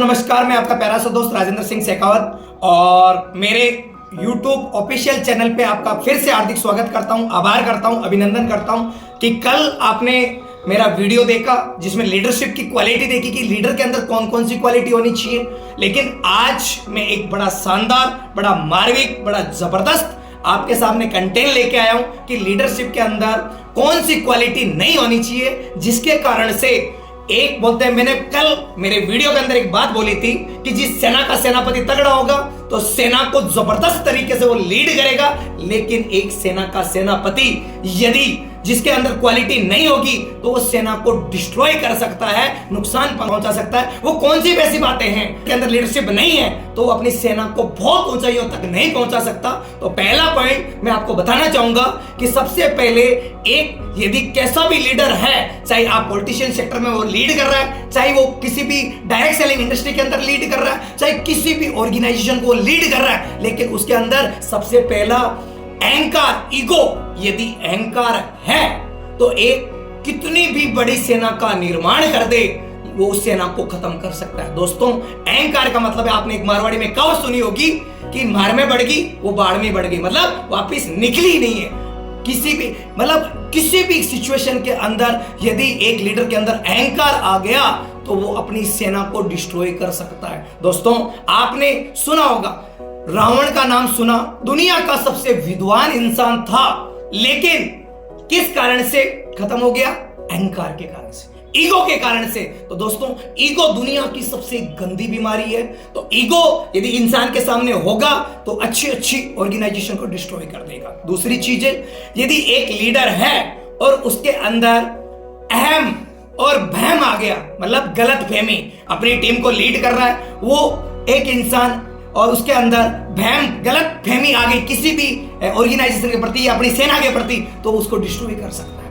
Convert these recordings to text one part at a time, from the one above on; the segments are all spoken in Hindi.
नमस्कार, मैं आपका प्यारा सा दोस्त राजेंद्र सिंह शेखावत और मेरे YouTube ऑफिशियल चैनल पे आपका फिर से हार्दिक स्वागत करता हूं, आभार करता हूं, अभिनंदन करता हूं कि कल आपने मेरा वीडियो देखा जिसमें लीडरशिप की क्वालिटी देखी कि लीडर के अंदर कौन कौन सी क्वालिटी होनी चाहिए। लेकिन आज मैं एक बड़ा शानदार, बड़ा मार्मिक, बड़ा जबरदस्त आपके सामने कंटेंट लेके आया हूं कि लीडरशिप के अंदर कौन सी क्वालिटी नहीं होनी चाहिए, जिसके कारण से एक बोलते हैं, मैंने कल मेरे वीडियो के अंदर एक बात बोली थी कि जिस सेना का सेनापति तगड़ा होगा तो सेना को जबरदस्त तरीके से वो लीड करेगा। लेकिन एक सेना का सेनापति यदि जिसके अंदर क्वालिटी नहीं होगी तो वो सेना को डिस्ट्रॉय कर सकता है, नुकसान पहुंचा सकता है। वो कौन सी वैसी बातें हैं के अंदर लीडरशिप नहीं है तो वो अपनी सेना को बहुत ऊंचाइयों तक नहीं पहुंचा सकता। तो पहला पॉइंट मैं आपको बताना चाहूंगा कि सबसे पहले एक यदि कैसा भी लीडर है, चाहे आप पॉलिटिशियन सेक्टर में वो लीड कर रहा है, चाहे वो किसी भी डायरेक्ट सेलिंग इंडस्ट्री के अंदर लीड कर रहा है, चाहे किसी भी ऑर्गेनाइजेशन को लीड कर रहा है, लेकिन उसके अंदर सबसे पहला अहंकार, ईगो यदि अहंकार है तो एक कितनी भी बड़ी सेना का निर्माण कर दे वो उस सेना को खत्म कर सकता है। दोस्तों, अहंकार का मतलब है, आपने एक मारवाड़ी में कहावत सुनी होगी कि मार में बढ़ गई वो बाढ़ में बढ़ गई, मतलब वापिस निकली नहीं है। किसी भी सिचुएशन के अंदर यदि एक लीडर के अंदर अहंकार आ गया तो वो अपनी सेना को डिस्ट्रॉय कर सकता है। दोस्तों, आपने सुना होगा, रावण का नाम सुना, दुनिया का सबसे विद्वान इंसान था, लेकिन किस कारण से खत्म हो गया? अहंकार के कारण से, ईगो के कारण से। तो दोस्तों, ईगो दुनिया की सबसे गंदी बीमारी है। तो ईगो यदि इंसान के सामने होगा तो अच्छी ऑर्गेनाइजेशन को डिस्ट्रॉय कर देगा। दूसरी चीज है, यदि एक लीडर है और उसके अंदर अहम और भ्रम आ गया, मतलब गलत फहमी, अपनी टीम को लीड कर रहा है वो एक इंसान और उसके अंदर भ्रम, गलत फहमी आ गई किसी भी ऑर्गेनाइजेशन के प्रति या अपनी सेना के प्रति, तो उसको डिस्ट्रॉय कर सकता है।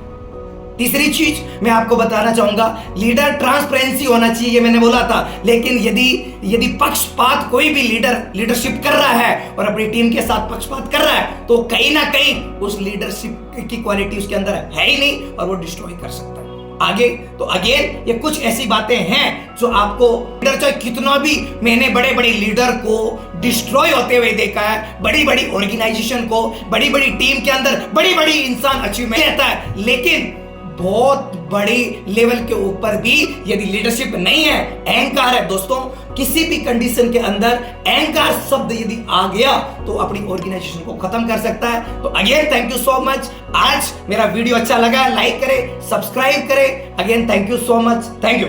तीसरी चीज मैं आपको बताना चाहूंगा, लीडर ट्रांसपेरेंसी होना चाहिए, मैंने बोला था। लेकिन यदि पक्षपात कोई भी लीडरशिप कर रहा है और अपनी टीम के साथ पक्षपात कर रहा है तो कहीं ना कहीं उस लीडरशिप की क्वालिटी उसके अंदर है ही नहीं और वो डिस्ट्रॉय कर सकता है। आगे तो अगेन ये कुछ ऐसी बातें हैं जो आपको लीडर, चाहे कितना भी, मैंने बड़े बड़े लीडर को डिस्ट्रॉय होते हुए देखा है, बड़ी बड़ी ऑर्गेनाइजेशन को, बड़ी बड़ी टीम के अंदर बड़ी बड़ी इंसान अचीवमेंट रहता है, लेकिन बहुत बड़ी लेवल के ऊपर भी यदि लीडरशिप नहीं है, अहंकार है, दोस्तों किसी भी कंडीशन के अंदर अहंकार शब्द यदि आ गया तो अपनी ऑर्गेनाइजेशन को खत्म कर सकता है। तो again thank you so much. आज मेरा वीडियो अच्छा लगा, लाइक करें, सब्सक्राइब करें। Again thank you so much, thank you.